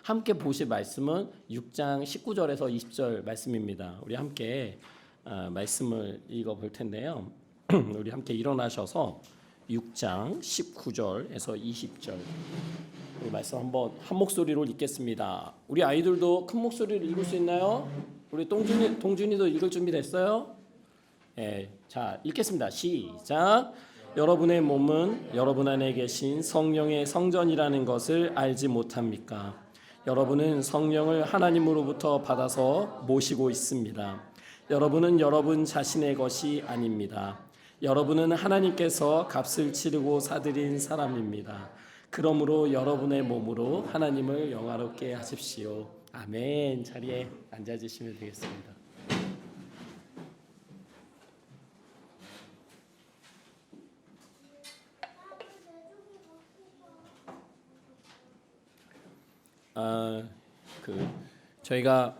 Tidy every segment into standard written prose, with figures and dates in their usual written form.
함께 보실 말씀은 6장 19절에서 20절 말씀입니다. 우리 함께 말씀을 읽어볼 텐데요. 우리 함께 일어나셔서 6장 19절에서 20절 우리 말씀 한번 한 목소리로 읽겠습니다. 우리 아이들도 큰 목소리로 읽을 수 있나요? 우리 동준이도 읽을 준비 됐어요? 네, 자 읽겠습니다. 시작. 여러분의 몸은 여러분 안에 계신 성령의 성전이라는 것을 알지 못합니까? 여러분은 성령을 하나님으로부터 받아서 모시고 있습니다. 여러분은 여러분 자신의 것이 아닙니다. 여러분은 하나님께서 값을 치르고 사들인 사람입니다. 그러므로 여러분의 몸으로 하나님을 영화롭게 하십시오. 아멘. 자리에 앉아주시면 되겠습니다. 저희가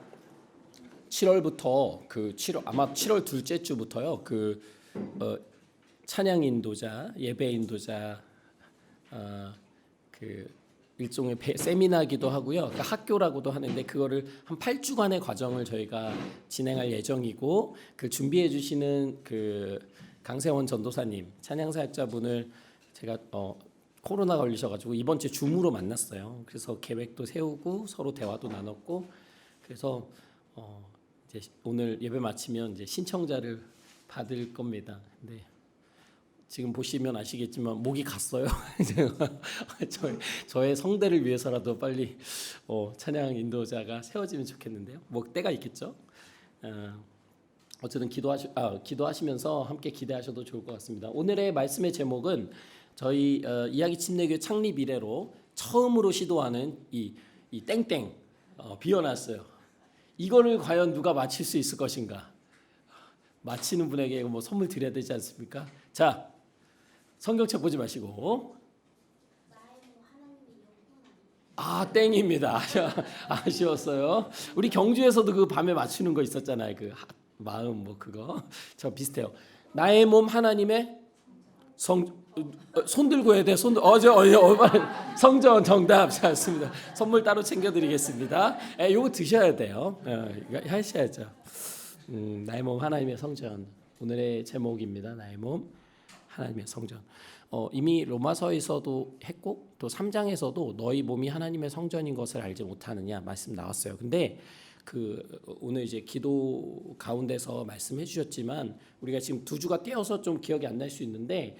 7월부터 아마 7월 둘째 주부터요. 찬양 인도자, 예배 인도자 일종의 세미나기도 하고요. 학교라고도 하는데 그거를 한 8주간의 과정을 저희가 진행할 예정이고 그 준비해 주시는 강세원 전도사님, 찬양사역자분을 제가 코로나 걸리셔가지고 이번 주에 줌으로 만났어요. 그래서 계획도 세우고 서로 대화도 나눴고 그래서 이제 오늘 예배 마치면 이제 신청자를 받을 겁니다. 근데 지금 보시면 아시겠지만 목이 갔어요. 저의 성대를 위해서라도 빨리 찬양 인도자가 세워지면 좋겠는데요. 뭐 때가 있겠죠. 어쨌든 기도하시면서 함께 기대하셔도 좋을 것 같습니다. 오늘의 말씀의 제목은 저희 이야기 침례교회 창립 이래로 처음으로 시도하는 이 땡땡 비워놨어요. 이거를 과연 누가 맞힐 수 있을 것인가? 맞히는 분에게 뭐 선물 드려야 되지 않습니까? 자, 성경책 보지 마시고 땡입니다. 아쉬웠어요. 우리 경주에서도 그 밤에 맞추는 거 있었잖아요. 마음 뭐 그거 저 비슷해요. 나의 몸 하나님의 손 들고 해야 돼. 성전 정답. 좋습니다. 선물 따로 챙겨드리겠습니다. 요거 드셔야 돼요. 이거 하셔야죠. 나의 몸 하나님의 성전. 오늘의 제목입니다. 나의 몸 하나님의 성전. 이미 로마서에서도 했고 또 3장에서도 너희 몸이 하나님의 성전인 것을 알지 못하느냐 말씀 나왔어요. 근데 오늘 이제 기도 가운데서 말씀해 주셨지만 우리가 지금 2주가 떼어서 좀 기억이 안 날 수 있는데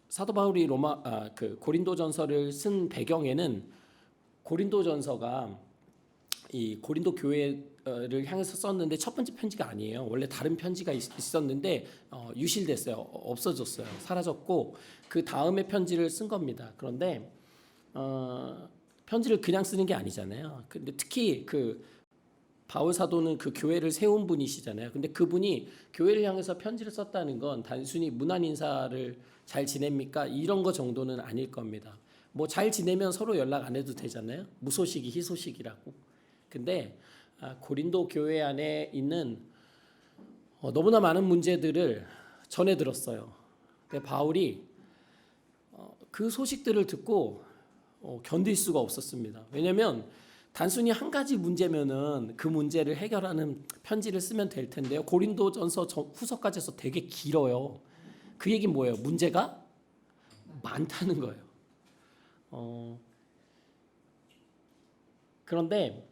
사도 바울이 고린도전서를 쓴 배경에는 고린도전서가 이 고린도 교회를 향해서 썼는데 첫 번째 편지가 아니에요. 원래 다른 편지가 있었는데 유실됐어요. 없어졌어요. 사라졌고 그 다음에 편지를 쓴 겁니다. 그런데 편지를 그냥 쓰는 게 아니잖아요. 근데 특히 바울 사도는 그 교회를 세운 분이시잖아요. 근데 그분이 교회를 향해서 편지를 썼다는 건 단순히 문안 인사를 잘 지냅니까? 이런 거 정도는 아닐 겁니다. 뭐 잘 지내면 서로 연락 안 해도 되잖아요. 무소식이 희소식이라고. 근데 고린도 교회 안에 있는 너무나 많은 문제들을 전해 들었어요. 근데 바울이 그 소식들을 듣고 견딜 수가 없었습니다. 왜냐하면 단순히 한 가지 문제면은 그 문제를 해결하는 편지를 쓰면 될 텐데요. 고린도전서 후서까지 해서 되게 길어요. 그 얘기는 뭐예요? 문제가 많다는 거예요. 그런데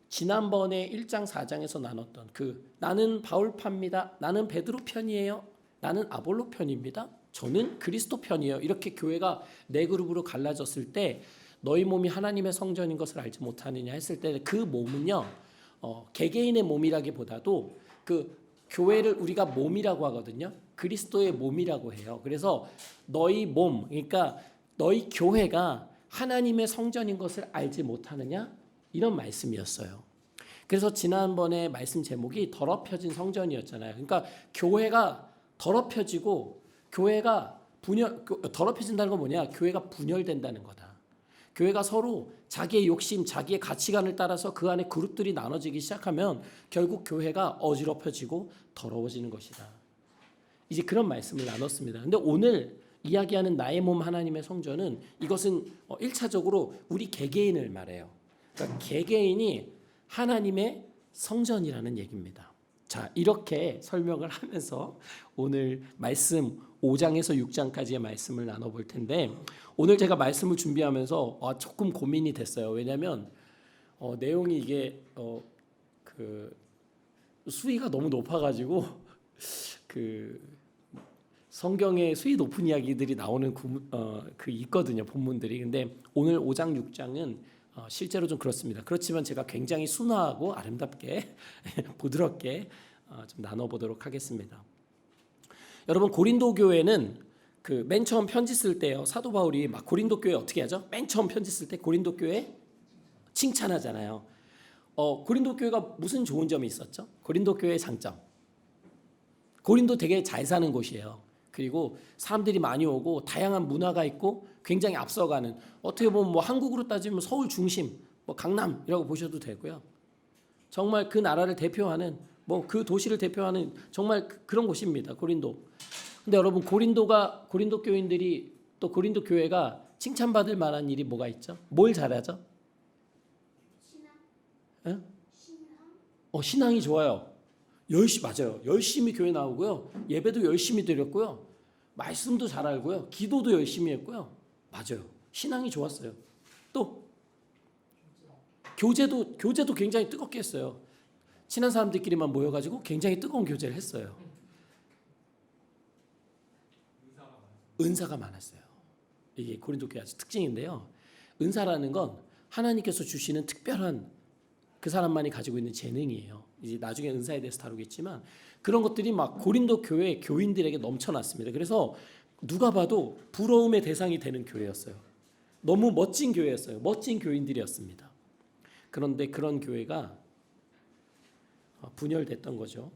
지난번에 1장 4장에서 나눴던 나는 바울 편입니다. 나는 베드로 편이에요. 나는 아볼로 편입니다. 저는 그리스도 편이에요. 이렇게 교회가 4그룹으로 갈라졌을 때 너희 몸이 하나님의 성전인 것을 알지 못하느냐 했을 때 그 몸은요 개개인의 몸이라기보다도 교회를 우리가 몸이라고 하거든요. 그리스도의 몸이라고 해요. 그래서 너희 몸, 그러니까 너희 교회가 하나님의 성전인 것을 알지 못하느냐 이런 말씀이었어요. 그래서 지난번에 말씀 제목이 더럽혀진 성전이었잖아요. 그러니까 교회가 더럽혀지고 교회가 더럽혀진다는 건 뭐냐? 교회가 분열된다는 거다. 교회가 서로 자기의 욕심, 자기의 가치관을 따라서 그 안에 그룹들이 나눠지기 시작하면 결국 교회가 어지럽혀지고 더러워지는 것이다. 이제 그런 말씀을 나눴습니다. 근데 오늘 이야기하는 나의 몸 하나님의 성전은 이것은 1차적으로 우리 개개인을 말해요. 그러니까 개개인이 하나님의 성전이라는 얘기입니다. 자, 이렇게 설명을 하면서 오늘 말씀 5장에서 6장까지의 말씀을 나눠볼 텐데, 오늘 제가 말씀을 준비하면서 조금 고민이 됐어요. 왜냐하면 내용이 이게 그 수위가 너무 높아가지고 그 성경에 수위 높은 이야기들이 나오는 그 있거든요, 본문들이. 근데 오늘 5장 6장은 실제로 좀 그렇습니다. 그렇지만 제가 굉장히 순화하고 아름답게 부드럽게 좀 나눠보도록 하겠습니다. 여러분, 고린도 교회는 그 맨 처음 편지 쓸 때요, 사도 바울이 막 고린도 교회 어떻게 하죠? 맨 처음 편지 쓸 때 고린도 교회 칭찬하잖아요. 고린도 교회가 무슨 좋은 점이 있었죠? 고린도 교회의 장점. 고린도 되게 잘 사는 곳이에요. 그리고 사람들이 많이 오고 다양한 문화가 있고 굉장히 앞서가는, 어떻게 보면 뭐 한국으로 따지면 서울 중심, 뭐 강남이라고 보셔도 되고요. 정말 그 나라를 대표하는, 뭐 그 도시를 대표하는 정말 그런 곳입니다, 고린도. 근데 여러분, 고린도 교인들이 또 고린도 교회가 칭찬받을 만한 일이 뭐가 있죠? 뭘 잘하죠? 신앙. 신앙이 좋아요. 맞아요. 열심히 교회 나오고요. 예배도 열심히 드렸고요. 말씀도 잘 알고요. 기도도 열심히 했고요. 맞아요. 신앙이 좋았어요. 또 교제도 굉장히 뜨겁게 했어요. 친한 사람들끼리만 모여가지고 굉장히 뜨거운 교제를 했어요. 은사가 많았어요. 이게 고린도 교회 아주 특징인데요. 은사라는 건 하나님께서 주시는 특별한 그 사람만이 가지고 있는 재능이에요. 이제 나중에 은사에 대해서 다루겠지만 그런 것들이 막 고린도 교회 교인들에게 넘쳐났습니다. 그래서 누가 봐도 부러움의 대상이 되는 교회였어요. 너무 멋진 교회였어요. 멋진 교인들이었습니다. 그런데 그런 교회가 분열됐던 거죠.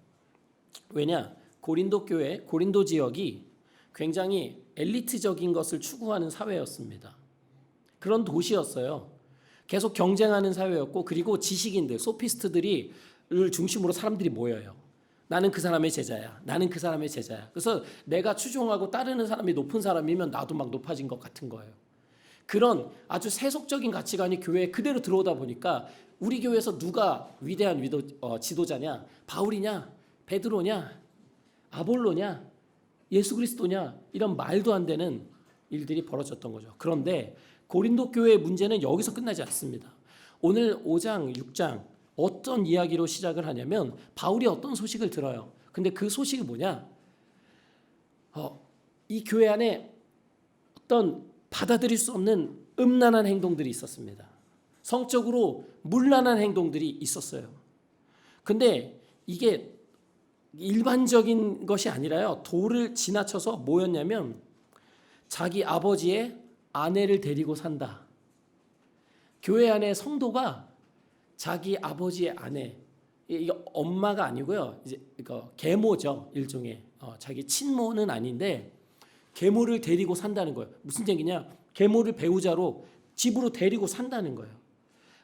왜냐? 고린도 교회, 고린도 지역이 굉장히 엘리트적인 것을 추구하는 사회였습니다. 그런 도시였어요. 계속 경쟁하는 사회였고, 그리고 지식인들, 소피스트들을 중심으로 사람들이 모여요. 나는 그 사람의 제자야. 나는 그 사람의 제자야. 그래서 내가 추종하고 따르는 사람이 높은 사람이면 나도 막 높아진 것 같은 거예요. 그런 아주 세속적인 가치관이 교회에 그대로 들어오다 보니까 우리 교회에서 누가 위대한 지도자냐? 바울이냐? 베드로냐? 아볼로냐? 예수 그리스도냐? 이런 말도 안 되는 일들이 벌어졌던 거죠. 그런데 고린도 교회의 문제는 여기서 끝나지 않습니다. 오늘 5장, 6장 어떤 이야기로 시작을 하냐면 바울이 어떤 소식을 들어요. 근데 그 소식이 뭐냐? 이 교회 안에 어떤 받아들일 수 없는 음란한 행동들이 있었습니다. 성적으로 문란한 행동들이 있었어요. 근데 이게 일반적인 것이 아니라요, 도를 지나쳐서 뭐였냐면 자기 아버지의 아내를 데리고 산다. 교회 안에 성도가 자기 아버지의 아내, 이게 엄마가 아니고요, 이제 이거 계모죠, 일종의. 자기 친모는 아닌데 계모를 데리고 산다는 거예요. 무슨 얘기냐? 계모를 배우자로 집으로 데리고 산다는 거예요.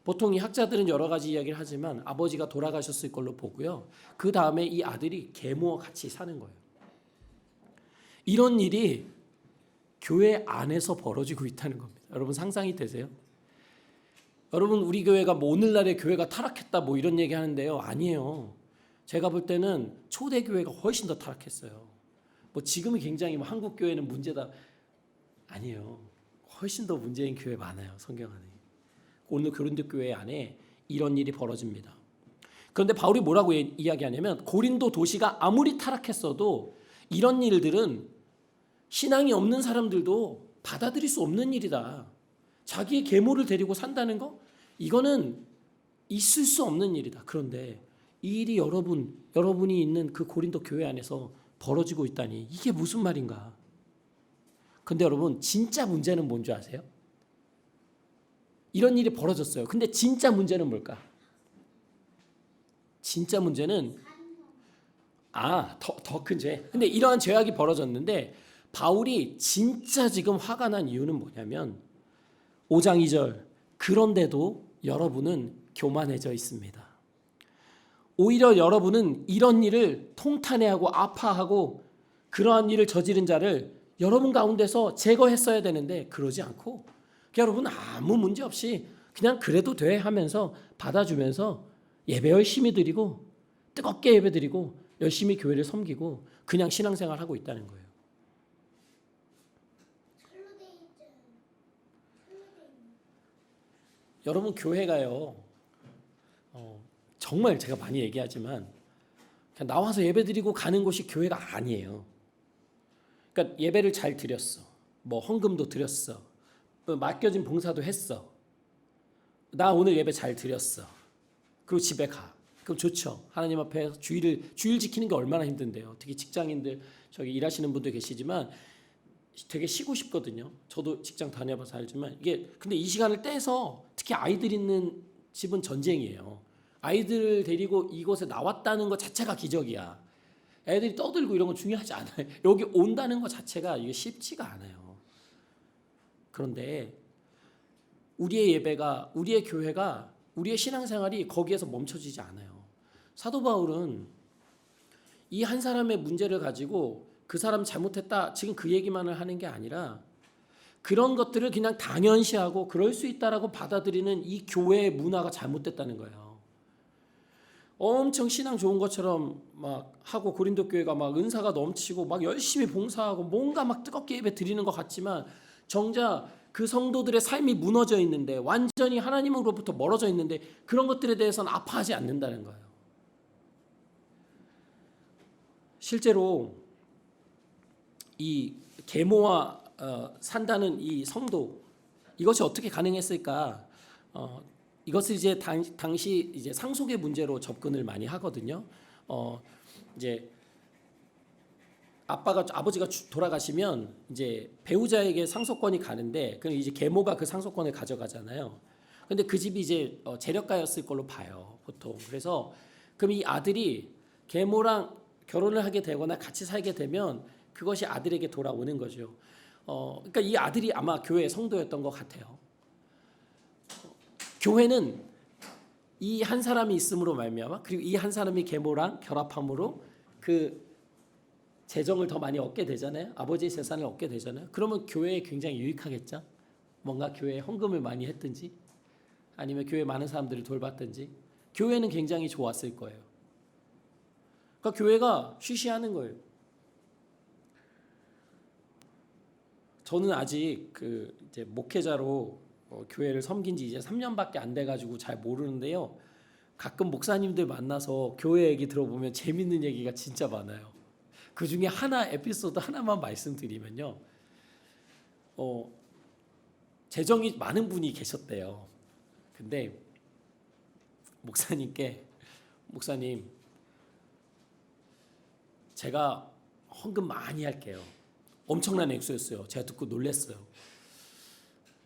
보통 이 학자들은 여러 가지 이야기를 하지만 아버지가 돌아가셨을 걸로 보고요. 그 다음에 이 아들이 계모와 같이 사는 거예요. 이런 일이 교회 안에서 벌어지고 있다는 겁니다. 여러분 상상이 되세요? 여러분, 우리 교회가 뭐 오늘날의 교회가 타락했다 뭐 이런 얘기 하는데요. 아니에요. 제가 볼 때는 초대 교회가 훨씬 더 타락했어요. 뭐 지금은 굉장히 뭐 한국 교회는 문제다. 아니에요. 훨씬 더 문제인 교회 많아요, 성경 안에. 오늘 고린도 교회 안에 이런 일이 벌어집니다. 그런데 바울이 뭐라고 이야기하냐면 고린도 도시가 아무리 타락했어도 이런 일들은 신앙이 없는 사람들도 받아들일 수 없는 일이다. 자기의 계모를 데리고 산다는 거? 이거는 있을 수 없는 일이다. 그런데 이 일이 여러분이 있는 그 고린도 교회 안에서 벌어지고 있다니 이게 무슨 말인가? 근데 여러분, 진짜 문제는 뭔지 아세요? 이런 일이 벌어졌어요. 근데 진짜 문제는 뭘까? 진짜 문제는 더 큰 죄. 근데 이러한 죄악이 벌어졌는데 바울이 진짜 지금 화가 난 이유는 뭐냐면 5장 2절, 그런데도 여러분은 교만해져 있습니다. 오히려 여러분은 이런 일을 통탄해하고 아파하고 그러한 일을 저지른 자를 여러분 가운데서 제거했어야 되는데 그러지 않고 여러분 아무 문제 없이 그냥 그래도 돼 하면서 받아주면서 예배 열심히 드리고 뜨겁게 예배 드리고 열심히 교회를 섬기고 그냥 신앙생활 하고 있다는 거예요. 여러분 교회가요. 정말 제가 많이 얘기하지만 그냥 나와서 예배 드리고 가는 곳이 교회가 아니에요. 그러니까 예배를 잘 드렸어. 뭐 헌금도 드렸어. 맡겨진 봉사도 했어. 나 오늘 예배 잘 드렸어. 그리고 집에 가. 그럼 좋죠. 하나님 앞에 주일 지키는 게 얼마나 힘든데요. 특히 직장인들 저기 일하시는 분들 계시지만 되게 쉬고 싶거든요. 저도 직장 다녀봐서 알지만 이게 근데 이 시간을 떼서 특히 아이들 있는 집은 전쟁이에요. 아이들을 데리고 이곳에 나왔다는 것 자체가 기적이야. 애들이 떠들고 이런 건 중요하지 않아요. 여기 온다는 것 자체가 이게 쉽지가 않아요. 그런데 우리의 예배가, 우리의 교회가, 우리의 신앙생활이 거기에서 멈춰지지 않아요. 사도 바울은 이 한 사람의 문제를 가지고 그 사람 잘못했다 지금 그 얘기만을 하는 게 아니라 그런 것들을 그냥 당연시하고 그럴 수 있다라고 받아들이는 이 교회의 문화가 잘못됐다는 거예요. 엄청 신앙 좋은 것처럼 막 하고 고린도 교회가 막 은사가 넘치고 막 열심히 봉사하고 뭔가 막 뜨겁게 예배 드리는 것 같지만 정작 그 성도들의 삶이 무너져 있는데 완전히 하나님으로부터 멀어져 있는데 그런 것들에 대해서는 아파하지 않는다는 거예요. 실제로 이 계모와 산다는 이 성도 이것이 어떻게 가능했을까? 이것을 이제 당시 이제 상속의 문제로 접근을 많이 하거든요. 이제 아버지가 돌아가시면 이제 배우자에게 상속권이 가는데 그럼 이제 계모가 그 상속권을 가져가잖아요. 근데 그 집이 이제 재력가였을 걸로 봐요, 보통. 그래서 그럼 이 아들이 계모랑 결혼을 하게 되거나 같이 살게 되면 그것이 아들에게 돌아오는 거죠. 그러니까 이 아들이 아마 교회 성도였던 것 같아요. 교회는 이 한 사람이 있음으로 말미암아 그리고 이 한 사람이 계모랑 결합함으로 그 재정을 더 많이 얻게 되잖아요. 아버지의 재산을 얻게 되잖아요. 그러면 교회에 굉장히 유익하겠죠. 뭔가 교회에 헌금을 많이 했든지 아니면 교회 많은 사람들을 돌봤든지 교회는 굉장히 좋았을 거예요. 그러니까 교회가 쉬쉬하는 거예요. 저는 아직 이제 목회자로 교회를 섬긴 지 이제 3년밖에 안 돼가지고 잘 모르는데요. 가끔 목사님들 만나서 교회 얘기 들어보면 재밌는 얘기가 진짜 많아요. 그 중에 에피소드 하나만 말씀드리면요. 재정이 많은 분이 계셨대요. 근데 목사님 제가 헌금 많이 할게요. 엄청난 액수였어요. 제가 듣고 놀랐어요.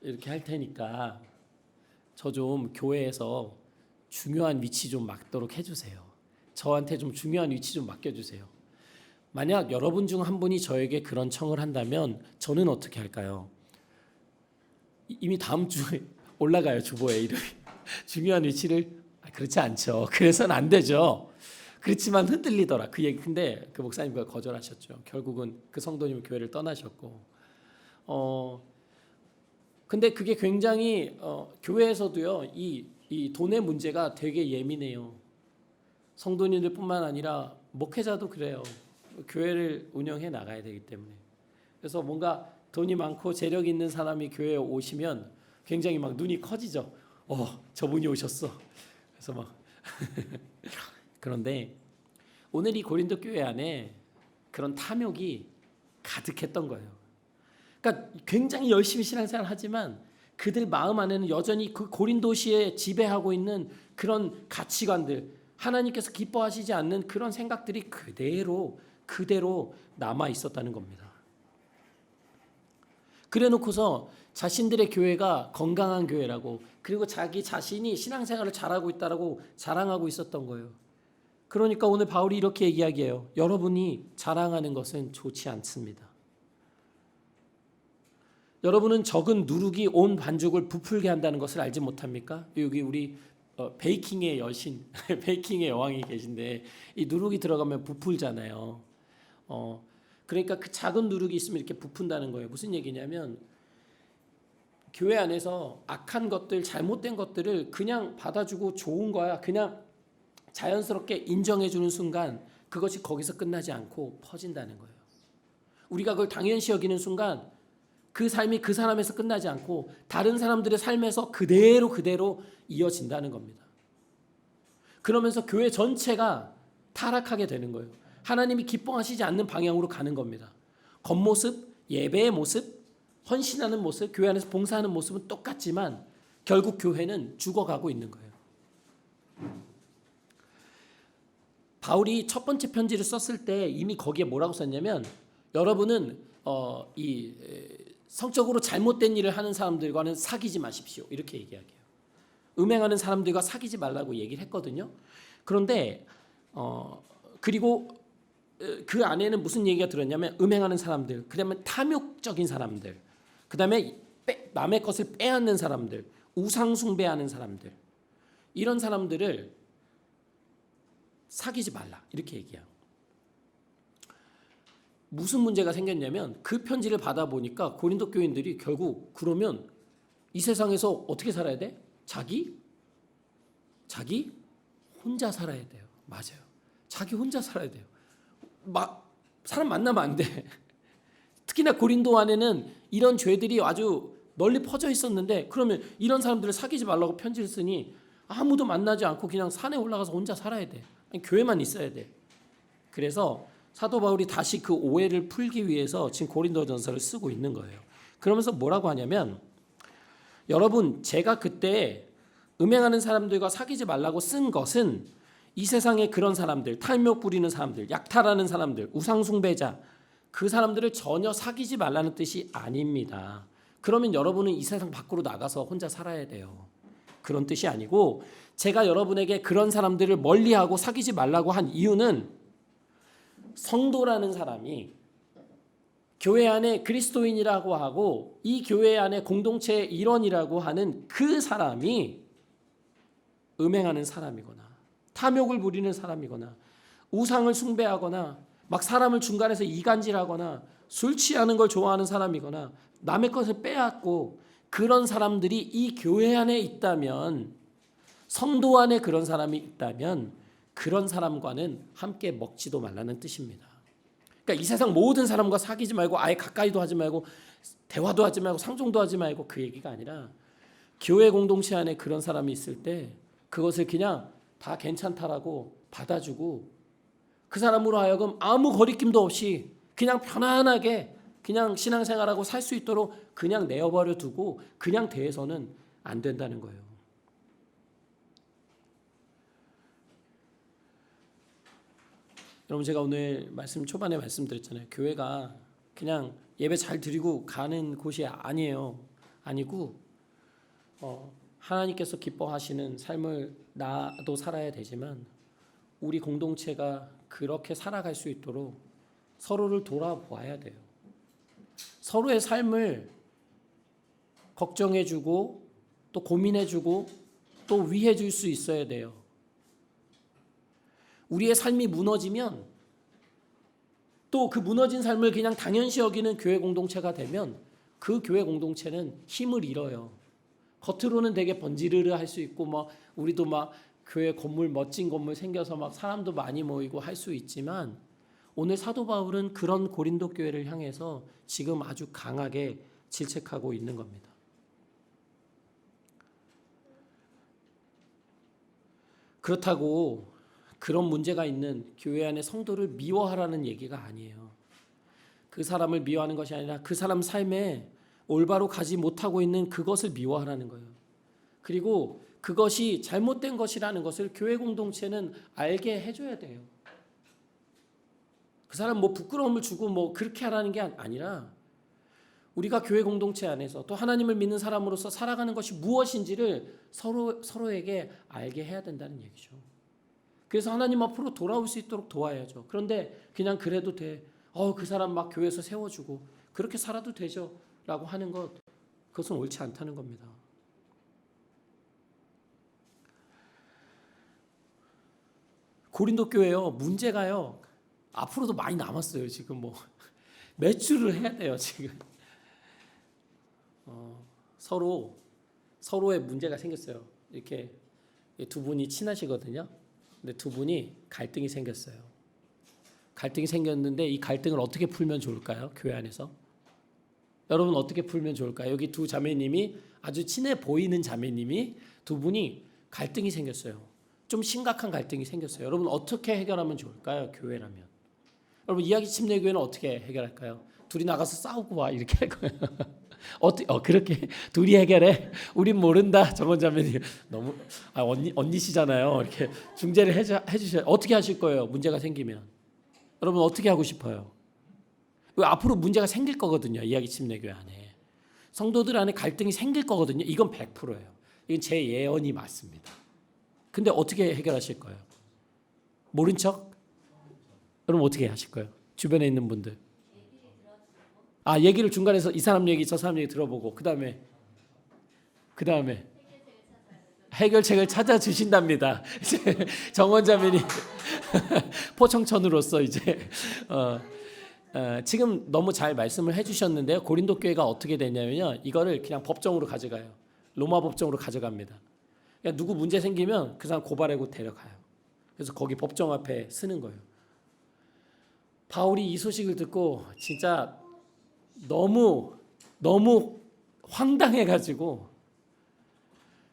이렇게 할 테니까 저 좀 교회에서 중요한 위치 좀 맡도록 해주세요. 저한테 좀 중요한 위치 좀 맡겨주세요. 만약 여러분 중 한 분이 저에게 그런 청을 한다면 저는 어떻게 할까요? 이미 다음 주에 올라가요. 주보에 이름이. 중요한 위치를 그렇지 않죠. 그래서는 안 되죠. 그렇지만 흔들리더라. 그 얘기. 근데 그 목사님 그걸 거절하셨죠. 결국은 그 성도님은 교회를 떠나셨고. 근데 그게 굉장히 교회에서도요. 이 돈의 문제가 되게 예민해요. 성도님들뿐만 아니라 목회자도 그래요. 교회를 운영해 나가야 되기 때문에. 그래서 뭔가 돈이 많고 재력 있는 사람이 교회에 오시면 굉장히 막 눈이 커지죠. 저분이 오셨어. 그래서 막 그런데 오늘 이 고린도 교회 안에 그런 탐욕이 가득했던 거예요. 그러니까 굉장히 열심히 신앙생활 하지만 그들 마음 안에는 여전히 그 고린도시에 지배하고 있는 그런 가치관들, 하나님께서 기뻐하시지 않는 그런 생각들이 그대로 남아 있었다는 겁니다. 그래놓고서 자신들의 교회가 건강한 교회라고 그리고 자기 자신이 신앙생활을 잘하고 있다라고 자랑하고 있었던 거예요. 그러니까 오늘 바울이 이렇게 이야기해요. 여러분이 자랑하는 것은 좋지 않습니다. 여러분은 적은 누룩이 온 반죽을 부풀게 한다는 것을 알지 못합니까? 여기 우리 베이킹의 여신, 베이킹의 여왕이 계신데 이 누룩이 들어가면 부풀잖아요. 그러니까 그 작은 누룩이 있으면 이렇게 부푼다는 거예요. 무슨 얘기냐면 교회 안에서 악한 것들, 잘못된 것들을 그냥 받아주고 좋은 거야, 그냥 자연스럽게 인정해주는 순간 그것이 거기서 끝나지 않고 퍼진다는 거예요. 우리가 그걸 당연시 여기는 순간 그 삶이 그 사람에서 끝나지 않고 다른 사람들의 삶에서 그대로 이어진다는 겁니다. 그러면서 교회 전체가 타락하게 되는 거예요. 하나님이 기뻐하시지 않는 방향으로 가는 겁니다. 겉모습, 예배의 모습, 헌신하는 모습, 교회 안에서 봉사하는 모습은 똑같지만 결국 교회는 죽어가고 있는 거예요. 바울이 첫 번째 편지를 썼을 때 이미 거기에 뭐라고 썼냐면 여러분은 이 성적으로 잘못된 일을 하는 사람들과는 사귀지 마십시오. 이렇게 얘기하게요. 음행하는 사람들과 사귀지 말라고 얘기를 했거든요. 그런데 그리고 그 안에는 무슨 얘기가 들었냐면 음행하는 사람들, 그다음에 탐욕적인 사람들, 그다음에 남의 것을 빼앗는 사람들, 우상 숭배하는 사람들, 이런 사람들을 사귀지 말라 이렇게 얘기해요. 무슨 문제가 생겼냐면 그 편지를 받아보니까 고린도 교인들이 결국 그러면 이 세상에서 어떻게 살아야 돼? 자기 혼자 살아야 돼요. 맞아요. 자기 혼자 살아야 돼요. 사람 만나면 안 돼. 특히나 고린도 안에는 이런 죄들이 아주 널리 퍼져 있었는데 그러면 이런 사람들을 사귀지 말라고 편지를 쓰니 아무도 만나지 않고 그냥 산에 올라가서 혼자 살아야 돼. 아니, 교회만 있어야 돼. 그래서 사도 바울이 다시 그 오해를 풀기 위해서 지금 고린도전서를 쓰고 있는 거예요. 그러면서 뭐라고 하냐면 여러분 제가 그때 음행하는 사람들과 사귀지 말라고 쓴 것은 이 세상에 그런 사람들, 탐욕 부리는 사람들, 약탈하는 사람들, 우상 숭배자 그 사람들을 전혀 사귀지 말라는 뜻이 아닙니다. 그러면 여러분은 이 세상 밖으로 나가서 혼자 살아야 돼요. 그런 뜻이 아니고 제가 여러분에게 그런 사람들을 멀리하고 사귀지 말라고 한 이유는 성도라는 사람이 교회 안에 그리스도인이라고 하고 이 교회 안에 공동체의 일원이라고 하는 그 사람이 음행하는 사람이거나 탐욕을 부리는 사람이거나 우상을 숭배하거나 막 사람을 중간에서 이간질하거나 술 취하는 걸 좋아하는 사람이거나 남의 것을 빼앗고 그런 사람들이 이 교회 안에 있다면 성도 안에 그런 사람이 있다면 그런 사람과는 함께 먹지도 말라는 뜻입니다. 그러니까 이 세상 모든 사람과 사귀지 말고 아예 가까이도 하지 말고 대화도 하지 말고 상종도 하지 말고 그 얘기가 아니라 교회 공동체 안에 그런 사람이 있을 때 그것을 그냥 다 괜찮다라고 받아주고 그 사람으로 하여금 아무 거리낌도 없이 그냥 편안하게 그냥 신앙생활하고 살 수 있도록 그냥 내어버려 두고 그냥 대해서는 안 된다는 거예요. 여러분 제가 오늘 초반에 말씀드렸잖아요. 교회가 그냥 예배 잘 드리고 가는 곳이 아니고 하나님께서 기뻐하시는 삶을 나도 살아야 되지만 우리 공동체가 그렇게 살아갈 수 있도록 서로를 돌아보아야 돼요. 서로의 삶을 걱정해주고 또 고민해주고 또 위해줄 수 있어야 돼요. 우리의 삶이 무너지면 또 그 무너진 삶을 그냥 당연시 여기는 교회 공동체가 되면 그 교회 공동체는 힘을 잃어요. 겉으로는 되게 번지르르 할 수 있고 우리도 교회 건물 멋진 건물 생겨서 사람도 많이 모이고 할 수 있지만 오늘 사도 바울은 그런 고린도 교회를 향해서 지금 아주 강하게 질책하고 있는 겁니다. 그렇다고 그런 문제가 있는 교회 안의 성도를 미워하라는 얘기가 아니에요. 그 사람을 미워하는 것이 아니라 그 사람 삶에 올바로 가지 못하고 있는 그것을 미워하라는 거예요. 그리고 그것이 잘못된 것이라는 것을 교회 공동체는 알게 해줘야 돼요. 그 사람 부끄러움을 주고 그렇게 하라는 게 아니라 우리가 교회 공동체 안에서 또 하나님을 믿는 사람으로서 살아가는 것이 무엇인지를 서로에게 알게 해야 된다는 얘기죠. 그래서 하나님 앞으로 돌아올 수 있도록 도와야죠. 그런데 그냥 그래도 돼. 그 사람 교회에서 세워주고 그렇게 살아도 되죠. 라고 하는 그것은 옳지 않다는 겁니다. 고린도 교회요. 문제가요. 앞으로도 많이 남았어요. 지금 매출을 해야 돼요 지금. 서로의 문제가 생겼어요. 이렇게 두 분이 친하시거든요. 근데 두 분이 갈등이 생겼어요. 갈등이 생겼는데 이 갈등을 어떻게 풀면 좋을까요? 교회 안에서 여러분 어떻게 풀면 좋을까요? 여기 두 자매님이 아주 친해 보이는 자매님이 두 분이 갈등이 생겼어요. 좀 심각한 갈등이 생겼어요. 여러분 어떻게 해결하면 좋을까요? 교회라면. 여러분 이야기 침례교회는 어떻게 해결할까요? 둘이 나가서 싸우고 와 이렇게 할 거예요. 그렇게 둘이 해결해? 우린 모른다. 정원자매님 너무 언니시잖아요. 이렇게 중재를 해주셔야 어떻게 하실 거예요? 문제가 생기면 여러분 어떻게 하고 싶어요? 앞으로 문제가 생길 거거든요. 이야기 침례교회 안에 성도들 안에 갈등이 생길 거거든요. 이건 100%예요. 이건 제 예언이 맞습니다. 근데 어떻게 해결하실 거예요? 모른 척? 여러분 어떻게 하실 거예요? 주변에 있는 분들 얘기를 중간에서 이 사람 얘기 저 사람 얘기 들어보고 그 다음에 해결책을 찾아주신답니다. 정원자매니 포청천으로서 이제 지금 너무 잘 말씀을 해주셨는데요. 고린도 교회가 어떻게 되냐면요, 이거를 그냥 법정으로 가져가요. 로마 법정으로 가져갑니다. 그러니까 누구 문제 생기면 그 사람 고발하고 데려가요. 그래서 거기 법정 앞에 쓰는 거예요. 바울이 이 소식을 듣고 진짜 너무 황당해가지고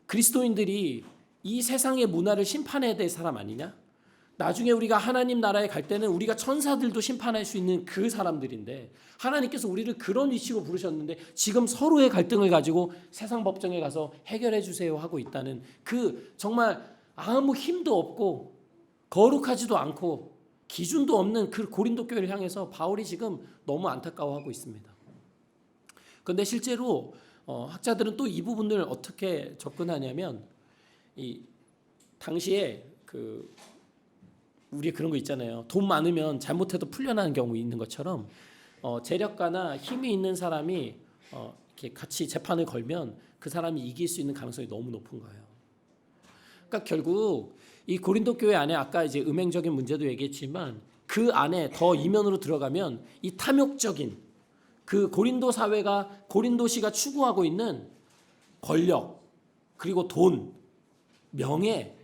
그리스도인들이 이 세상의 문화를 심판해야 될 사람 아니냐? 나중에 우리가 하나님 나라에 갈 때는 우리가 천사들도 심판할 수 있는 그 사람들인데 하나님께서 우리를 그런 위치로 부르셨는데 지금 서로의 갈등을 가지고 세상 법정에 가서 해결해 주세요 하고 있다는 그 정말 아무 힘도 없고 거룩하지도 않고 기준도 없는 그 고린도 교회를 향해서 바울이 지금 너무 안타까워하고 있습니다. 그런데 실제로 학자들은 또 이 부분을 어떻게 접근하냐면 이 당시에 우리 그런 거 있잖아요. 돈 많으면 잘못해도 풀려나는 경우 있는 것처럼 재력가나 힘이 있는 사람이 이렇게 같이 재판을 걸면 그 사람이 이길 수 있는 가능성이 너무 높은 거예요. 그러니까 결국 이 고린도 교회 안에 아까 이제 음행적인 문제도 얘기했지만 그 안에 더 이면으로 들어가면 이 탐욕적인 그 고린도 사회가 고린도시가 추구하고 있는 권력 그리고 돈, 명예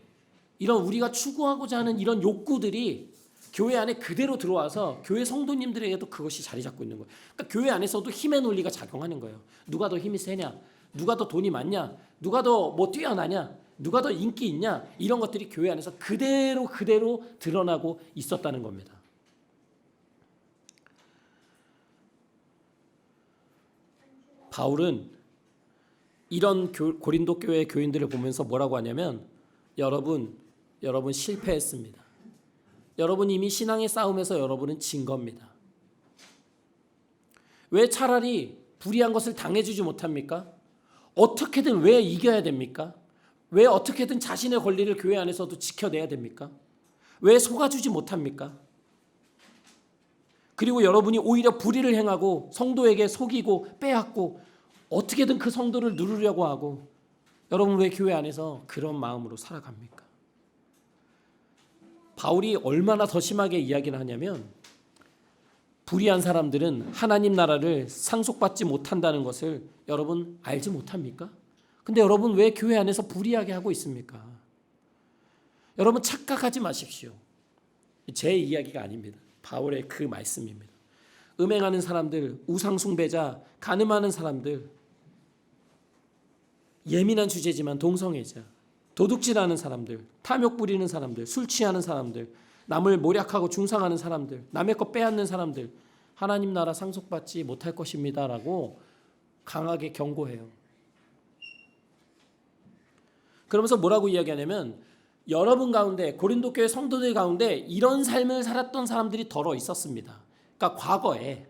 이런 우리가 추구하고자 하는 이런 욕구들이 교회 안에 그대로 들어와서 교회 성도님들에게도 그것이 자리 잡고 있는 거예요. 그러니까 교회 안에서도 힘의 논리가 작용하는 거예요. 누가 더 힘이 세냐? 누가 더 돈이 많냐? 누가 더 뭐 뛰어나냐? 누가 더 인기 있냐? 이런 것들이 교회 안에서 그대로 드러나고 있었다는 겁니다. 바울은 이런 고린도 교회 교인들을 보면서 뭐라고 하냐면 여러분 실패했습니다. 여러분 이미 신앙의 싸움에서 여러분은 진 겁니다. 왜 차라리 불의한 것을 당해주지 못합니까? 어떻게든 왜 이겨야 됩니까? 왜 어떻게든 자신의 권리를 교회 안에서도 지켜내야 됩니까? 왜 속아주지 못합니까? 그리고 여러분이 오히려 불의를 행하고 성도에게 속이고 빼앗고 어떻게든 그 성도를 누르려고 하고 여러분 왜 교회 안에서 그런 마음으로 살아갑니까? 바울이 얼마나 더 심하게 이야기를 하냐면 불의한 사람들은 하나님 나라를 상속받지 못한다는 것을 여러분 알지 못합니까? 근데 여러분 왜 교회 안에서 불의하게 하고 있습니까? 여러분 착각하지 마십시오. 제 이야기가 아닙니다. 바울의 그 말씀입니다. 음행하는 사람들, 우상 숭배자, 간음하는 사람들, 예민한 주제지만 동성애자, 도둑질하는 사람들, 탐욕 부리는 사람들, 술 취하는 사람들, 남을 모략하고 중상하는 사람들, 남의 것 빼앗는 사람들 하나님 나라 상속받지 못할 것입니다라고 강하게 경고해요. 그러면서 뭐라고 이야기하냐면 여러분 가운데 고린도 교회 성도들 가운데 이런 삶을 살았던 사람들이 더러 있었습니다. 그러니까 과거에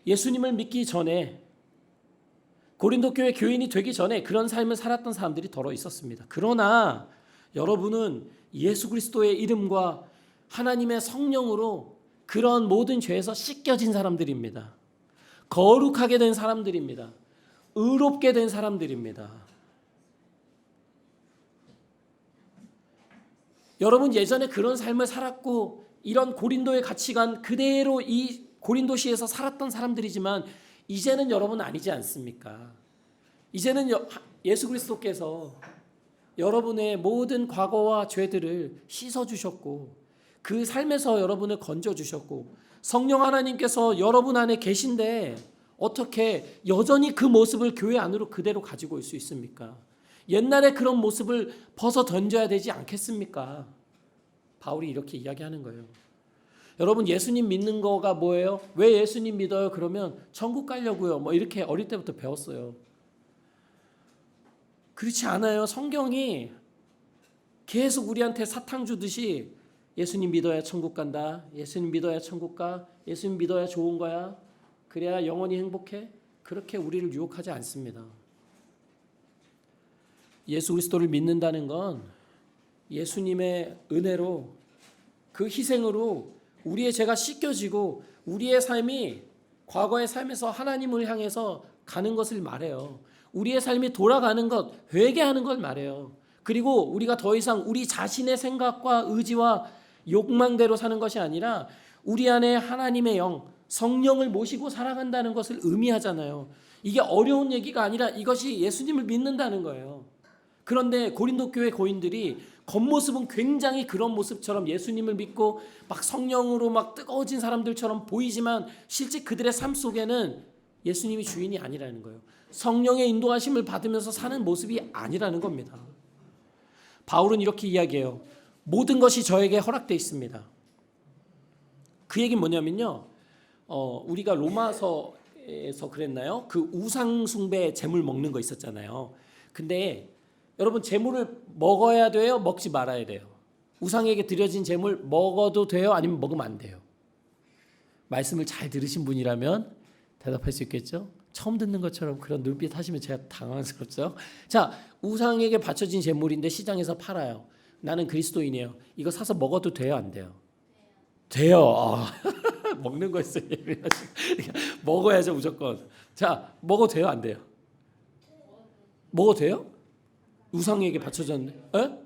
예수님을 믿기 전에 고린도 교회 교인이 되기 전에 그런 삶을 살았던 사람들이 더러 있었습니다. 그러나 여러분은 예수 그리스도의 이름과 하나님의 성령으로 그런 모든 죄에서 씻겨진 사람들입니다. 거룩하게 된 사람들입니다. 의롭게 된 사람들입니다. 여러분 예전에 그런 삶을 살았고 이런 고린도의 가치관 그대로 이 고린도시에서 살았던 사람들이지만 이제는 여러분 아니지 않습니까? 이제는 예수 그리스도께서 여러분의 모든 과거와 죄들을 씻어주셨고 그 삶에서 여러분을 건져주셨고 성령 하나님께서 여러분 안에 계신데 어떻게 여전히 그 모습을 교회 안으로 그대로 가지고 올 수 있습니까? 옛날에 그런 모습을 벗어 던져야 되지 않겠습니까? 바울이 이렇게 이야기하는 거예요. 여러분 예수님 믿는 거가 뭐예요? 왜 예수님 믿어요? 그러면 천국 가려고요. 뭐 이렇게 어릴 때부터 배웠어요. 그렇지 않아요. 성경이 계속 우리한테 사탕 주듯이 예수님 믿어야 천국 간다. 예수님 믿어야 천국 가. 예수님 믿어야 좋은 거야. 그래야 영원히 행복해. 그렇게 우리를 유혹하지 않습니다. 예수 그리스도를 믿는다는 건 예수님의 은혜로 그 희생으로 우리의 죄가 씻겨지고 우리의 삶이 과거의 삶에서 하나님을 향해서 가는 것을 말해요. 우리의 삶이 돌아가는 것, 회개하는 걸 말해요. 그리고 우리가 더 이상 우리 자신의 생각과 의지와 욕망대로 사는 것이 아니라 우리 안에 하나님의 영, 성령을 모시고 살아간다는 것을 의미하잖아요. 이게 어려운 얘기가 아니라 이것이 예수님을 믿는다는 거예요. 그런데 고린도 교회 고인들이 겉모습은 굉장히 그런 모습처럼 예수님을 믿고 막 성령으로 막 뜨거워진 사람들처럼 보이지만 실제 그들의 삶 속에는 예수님이 주인이 아니라는 거예요. 성령의 인도하심을 받으면서 사는 모습이 아니라는 겁니다. 바울은 이렇게 이야기해요. 모든 것이 저에게 허락되어 있습니다. 그 얘기는 뭐냐면요. 우리가 로마서에서 그랬나요? 그 우상 숭배 제물 먹는 거 있었잖아요. 근데 여러분 제물을 먹어야 돼요? 먹지 말아야 돼요? 우상에게 드려진 제물 먹어도 돼요? 아니면 먹으면 안 돼요? 말씀을 잘 들으신 분이라면 대답할 수 있겠죠? 처음 듣는 것처럼 그런 눈빛 하시면 제가 당황스럽죠? 자, 우상에게 바쳐진 제물인데 시장에서 팔아요. 나는 그리스도인이에요. 이거 사서 먹어도 돼요? 안 돼요? 돼요. 먹는 거였어요. 먹어야죠 무조건. 자, 먹어도 돼요? 안 돼요? 먹어도 돼요? 우상에게 바쳐졌는데? 에?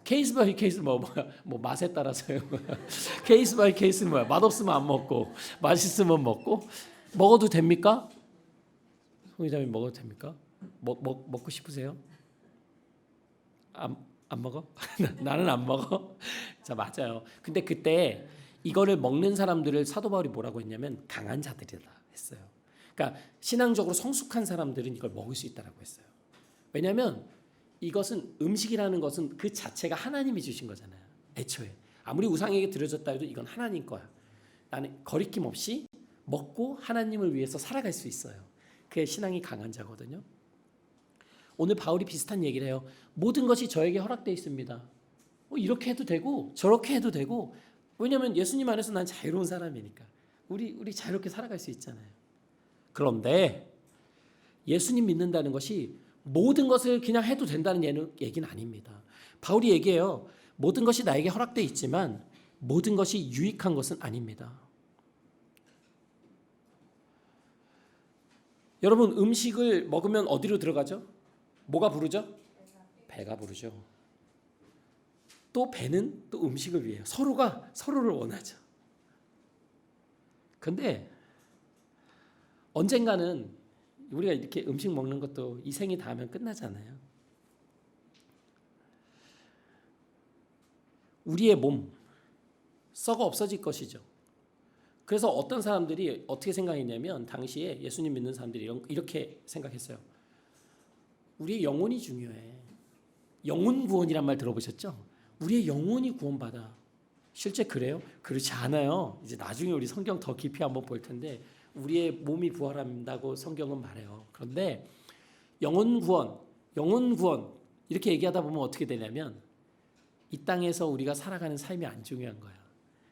케이스 바이 케이스 뭐야? 뭐 맛에 따라서요. 케이스 바이 케이스는 뭐야? 맛없으면 안 먹고 맛있으면 먹고 먹어도 됩니까? 송이자매 먹어도 됩니까? 먹고 싶으세요? 안 먹어? 나는 안 먹어. 자 맞아요. 근데 그때 이거를 먹는 사람들을 사도 바울이 뭐라고 했냐면 강한 자들이다 했어요. 그러니까 신앙적으로 성숙한 사람들은 이걸 먹을 수 있다라고 했어요. 왜냐하면 이것은 음식이라는 것은 그 자체가 하나님이 주신 거잖아요. 애초에 아무리 우상에게 드려졌다 해도 이건 하나님 거야. 나는 거리낌 없이 먹고 하나님을 위해서 살아갈 수 있어요. 그게 신앙이 강한 자거든요. 오늘 바울이 비슷한 얘기를 해요. 모든 것이 저에게 허락되어 있습니다. 이렇게 해도 되고 저렇게 해도 되고 왜냐하면 예수님 안에서 난 자유로운 사람이니까 우리 자유롭게 살아갈 수 있잖아요. 그런데 예수님 믿는다는 것이 모든 것을 그냥 해도 된다는 얘기는 아닙니다. 바울이 얘기해요. 모든 것이 나에게 허락되어 있지만 모든 것이 유익한 것은 아닙니다. 여러분 음식을 먹으면 어디로 들어가죠? 뭐가 부르죠? 배가 부르죠. 또 배는 또 음식을 위해요. 서로가 서로를 원하죠. 근데 언젠가는 우리가 이렇게 음식 먹는 것도 이 생이 닿으면 끝나잖아요. 우리의 몸 썩어 없어질 것이죠. 그래서 어떤 사람들이 어떻게 생각했냐면 당시에 예수님 믿는 사람들이 이렇게 생각했어요. 우리의 영혼이 중요해. 영혼 구원이란 말 들어보셨죠? 우리의 영혼이 구원받아. 실제 그래요? 그렇지 않아요. 이제 나중에 우리 성경 더 깊이 한번 볼 텐데 우리의 몸이 부활한다고 성경은 말해요. 그런데 영혼 구원 이렇게 얘기하다 보면 어떻게 되냐면 이 땅에서 우리가 살아가는 삶이 안 중요한 거야.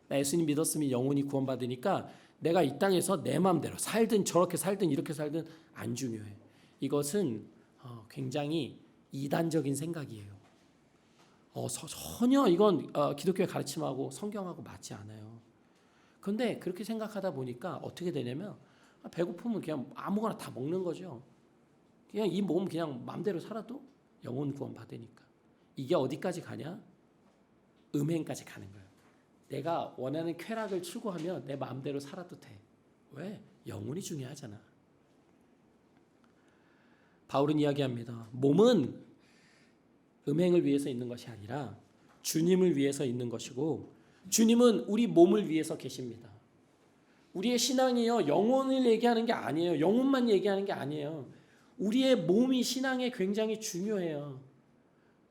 나 예수님 믿었으면 영혼이 구원받으니까 내가 이 땅에서 내 마음대로 살든 저렇게 살든 이렇게 살든 안 중요해. 이것은 굉장히 이단적인 생각이에요. 전혀 이건 기독교의 가르침하고 성경하고 맞지 않아요. 그런데 그렇게 생각하다 보니까 어떻게 되냐면 배고프면 그냥 아무거나 다 먹는 거죠. 그냥 이 몸 그냥 마음대로 살아도 영혼 구원 받으니까. 이게 어디까지 가냐? 음행까지 가는 거예요. 내가 원하는 쾌락을 추구하면 내 마음대로 살아도 돼. 왜? 영혼이 중요하잖아. 바울은 이야기합니다. 몸은 음행을 위해서 있는 것이 아니라 주님을 위해서 있는 것이고 주님은 우리 몸을 위해서 계십니다. 우리의 신앙이요 영혼을 얘기하는 게 아니에요. 영혼만 얘기하는 게 아니에요. 우리의 몸이 신앙에 굉장히 중요해요.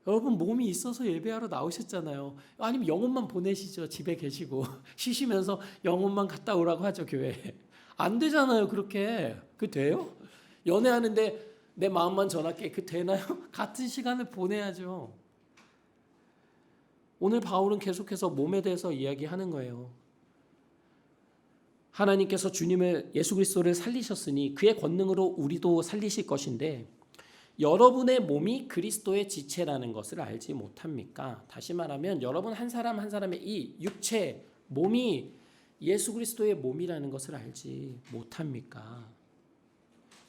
여러분 몸이 있어서 예배하러 나오셨잖아요. 아니면 영혼만 보내시죠. 집에 계시고 쉬시면서 영혼만 갔다 오라고 하죠. 교회. 안 되잖아요. 그렇게. 그 돼요? 연애하는데 내 마음만 전할게. 그 되나요? 같은 시간을 보내야죠. 오늘 바울은 계속해서 몸에 대해서 이야기하는 거예요. 하나님께서 주님을 예수 그리스도를 살리셨으니 그의 권능으로 우리도 살리실 것인데 여러분의 몸이 그리스도의 지체라는 것을 알지 못합니까? 다시 말하면 여러분 한 사람 한 사람의 이 육체 몸이 예수 그리스도의 몸이라는 것을 알지 못합니까?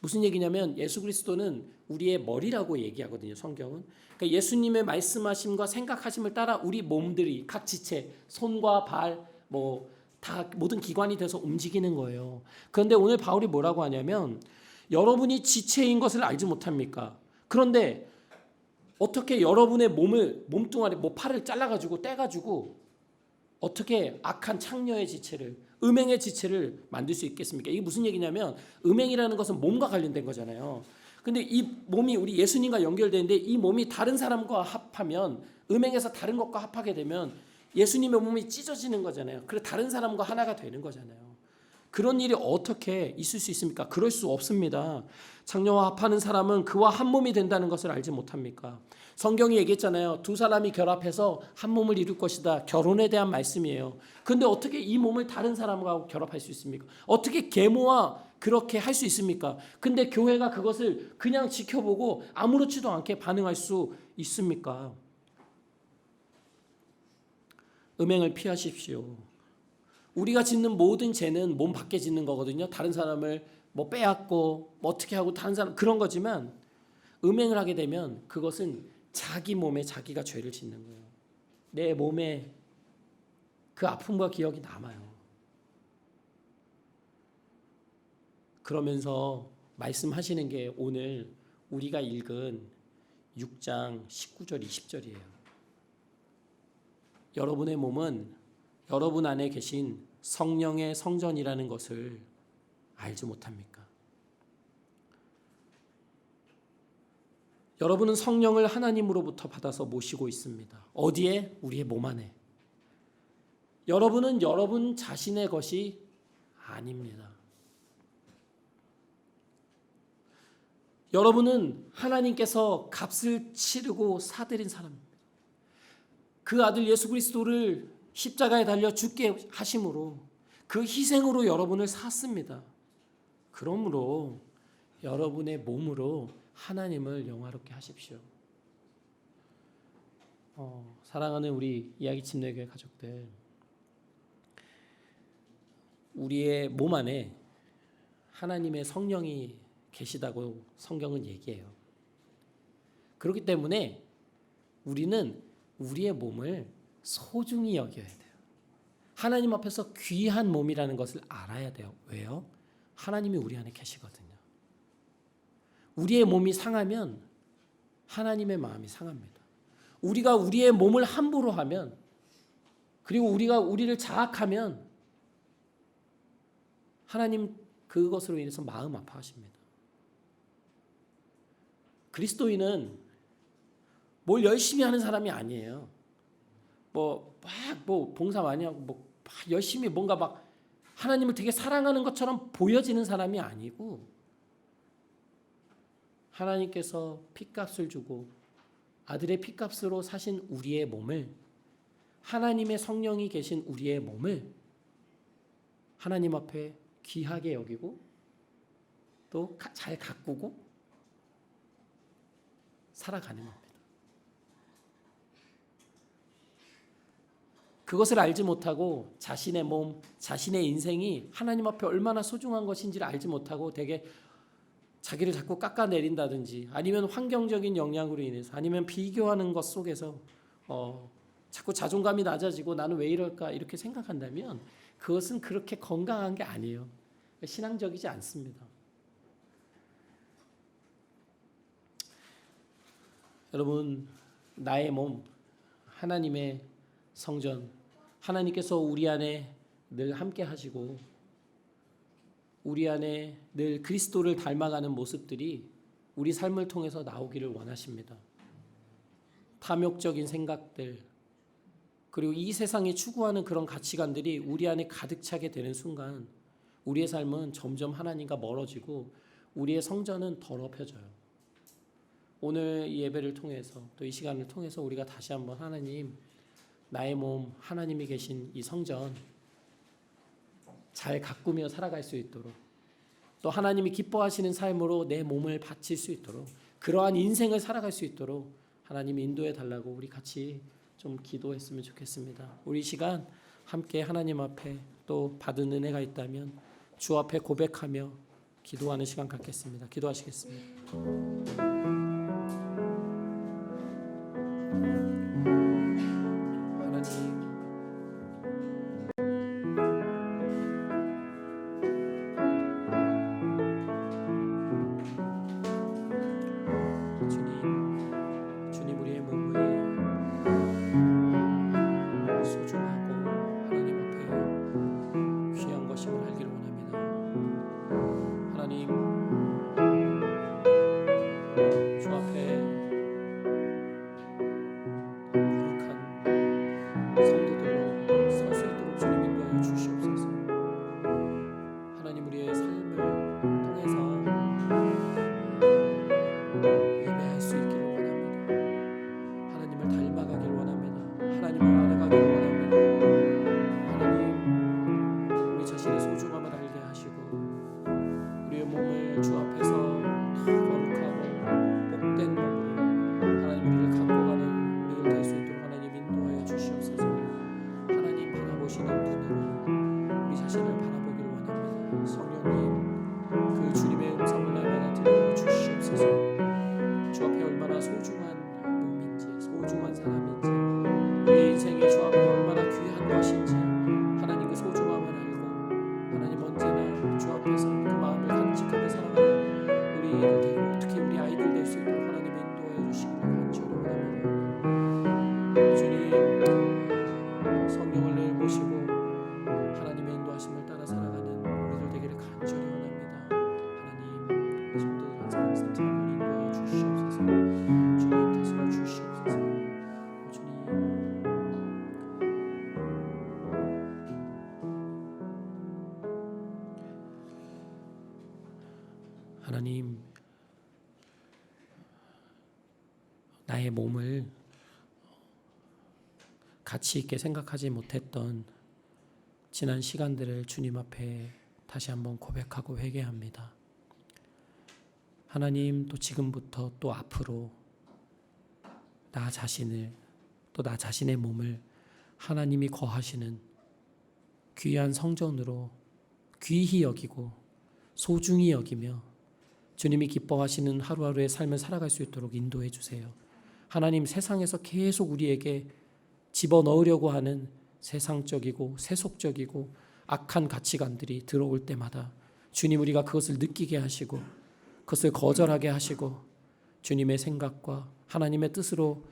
무슨 얘기냐면 예수 그리스도는 우리의 머리라고 얘기하거든요. 성경은. 그러니까 예수님의 말씀하심과 생각하심을 따라 우리 몸들이 각 지체, 손과 발, 다 모든 기관이 돼서 움직이는 거예요. 그런데 오늘 바울이 뭐라고 하냐면 여러분이 지체인 것을 알지 못합니까? 그런데 어떻게 여러분의 몸뚱아리, 팔을 잘라가지고 떼가지고 어떻게 악한 창녀의 지체를, 음행의 지체를 만들 수 있겠습니까? 이게 무슨 얘기냐면 음행이라는 것은 몸과 관련된 거잖아요. 근데 이 몸이 우리 예수님과 연결되는데 이 몸이 다른 사람과 합하면 음행에서 다른 것과 합하게 되면 예수님의 몸이 찢어지는 거잖아요. 그래서 다른 사람과 하나가 되는 거잖아요. 그런 일이 어떻게 있을 수 있습니까? 그럴 수 없습니다. 창녀와 합하는 사람은 그와 한 몸이 된다는 것을 알지 못합니까? 성경이 얘기했잖아요. 두 사람이 결합해서 한 몸을 이룰 것이다. 결혼에 대한 말씀이에요. 그런데 어떻게 이 몸을 다른 사람과 결합할 수 있습니까? 어떻게 계모와 그렇게 할 수 있습니까? 근데 교회가 그것을 그냥 지켜보고 아무렇지도 않게 반응할 수 있습니까? 음행을 피하십시오. 우리가 짓는 모든 죄는 몸 밖에 짓는 거거든요. 다른 사람을 빼앗고 어떻게 하고 다른 사람 그런 거지만 음행을 하게 되면 그것은 자기 몸에 자기가 죄를 짓는 거예요. 내 몸에 그 아픔과 기억이 남아요. 그러면서 말씀하시는 게 오늘 우리가 읽은 6장 19절 20절이에요. 여러분의 몸은 여러분 안에 계신 성령의 성전이라는 것을 알지 못합니까? 여러분은 성령을 하나님으로부터 받아서 모시고 있습니다. 어디에? 우리의 몸 안에. 여러분은 여러분 자신의 것이 아닙니다. 여러분은 하나님께서 값을 치르고 사들인 사람입니다. 그 아들 예수 그리스도를 십자가에 달려 죽게 하심으로 그 희생으로 여러분을 샀습니다. 그러므로 여러분의 몸으로 하나님을 영화롭게 하십시오. 사랑하는 우리 이야기 침례교회 가족들, 우리의 몸 안에 하나님의 성령이 계시다고 성경은 얘기해요. 그렇기 때문에 우리는 우리의 몸을 소중히 여겨야 돼요. 하나님 앞에서 귀한 몸이라는 것을 알아야 돼요. 왜요? 하나님이 우리 안에 계시거든요. 우리의 몸이 상하면 하나님의 마음이 상합니다. 우리가 우리의 몸을 함부로 하면, 그리고 우리가 우리를 자학하면 하나님 그것으로 인해서 마음 아파하십니다. 그리스도인은 뭘 열심히 하는 사람이 아니에요. 봉사 많이 하고 열심히 뭔가 하나님을 되게 사랑하는 것처럼 보여지는 사람이 아니고, 하나님께서 핏값을 주고 아들의 핏값으로 사신 우리의 몸을, 하나님의 성령이 계신 우리의 몸을 하나님 앞에 귀하게 여기고 또 잘 가꾸고 살아가는 겁니다. 그것을 알지 못하고 자신의 몸, 자신의 인생이 하나님 앞에 얼마나 소중한 것인지를 알지 못하고 되게 자기를 자꾸 깎아내린다든지 아니면 환경적인 영향으로 인해서 아니면 비교하는 것 속에서 자꾸 자존감이 낮아지고 나는 왜 이럴까 이렇게 생각한다면 그것은 그렇게 건강한 게 아니에요. 신앙적이지 않습니다. 여러분, 나의 몸, 하나님의 성전, 하나님께서 우리 안에 늘 함께 하시고 우리 안에 늘 그리스도를 닮아가는 모습들이 우리 삶을 통해서 나오기를 원하십니다. 탐욕적인 생각들, 그리고 이 세상이 추구하는 그런 가치관들이 우리 안에 가득 차게 되는 순간 우리의 삶은 점점 하나님과 멀어지고 우리의 성전은 더럽혀져요. 오늘 이 예배를 통해서 또 이 시간을 통해서 우리가 다시 한번 하나님, 나의 몸, 하나님이 계신 이 성전 잘 가꾸며 살아갈 수 있도록, 또 하나님이 기뻐하시는 삶으로 내 몸을 바칠 수 있도록, 그러한 인생을 살아갈 수 있도록 하나님 인도해 달라고 우리 같이 좀 기도했으면 좋겠습니다. 우리 시간 함께 하나님 앞에 또 받은 은혜가 있다면 주 앞에 고백하며 기도하는 시간 갖겠습니다. 기도하시겠습니다. 하나님, 나의 몸을 가치 있게 생각하지 못했던 지난 시간들을 주님 앞에 다시 한번 고백하고 회개합니다. 하나님, 또 지금부터 또 앞으로 나 자신을, 또 나 자신의 몸을 하나님이 거하시는 귀한 성전으로 귀히 여기고 소중히 여기며 주님이 기뻐하시는 하루하루의 삶을 살아갈 수 있도록 인도해 주세요. 하나님, 세상에서 계속 우리에게 집어넣으려고 하는 세상적이고 세속적이고 악한 가치관들이 들어올 때마다 주님, 우리가 그것을 느끼게 하시고 그것을 거절하게 하시고 주님의 생각과 하나님의 뜻으로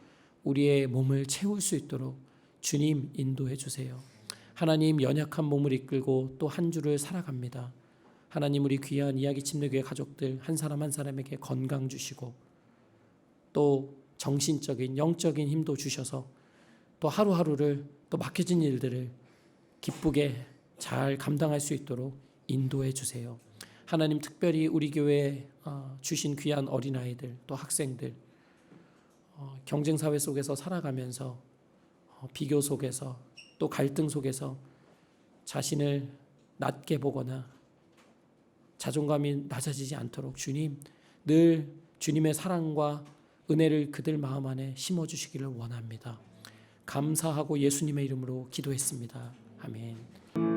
우리의 몸을 채울 수 있도록 주님 인도해 주세요. 하나님, 연약한 몸을 이끌고 또 한 주를 살아갑니다. 하나님, 우리 귀한 이야기 침례교회 가족들 한 사람 한 사람에게 건강 주시고 또 정신적인 영적인 힘도 주셔서 또 하루하루를 또 맡겨진 일들을 기쁘게 잘 감당할 수 있도록 인도해 주세요. 하나님, 특별히 우리 교회에 주신 귀한 어린아이들 또 학생들 경쟁사회 속에서 살아가면서 비교 속에서 또 갈등 속에서 자신을 낮게 보거나 자존감이 낮아지지 않도록 주님, 늘 주님의 사랑과 은혜를 그들 마음 안에 심어주시기를 원합니다. 감사하고 예수님의 이름으로 기도했습니다. 아멘.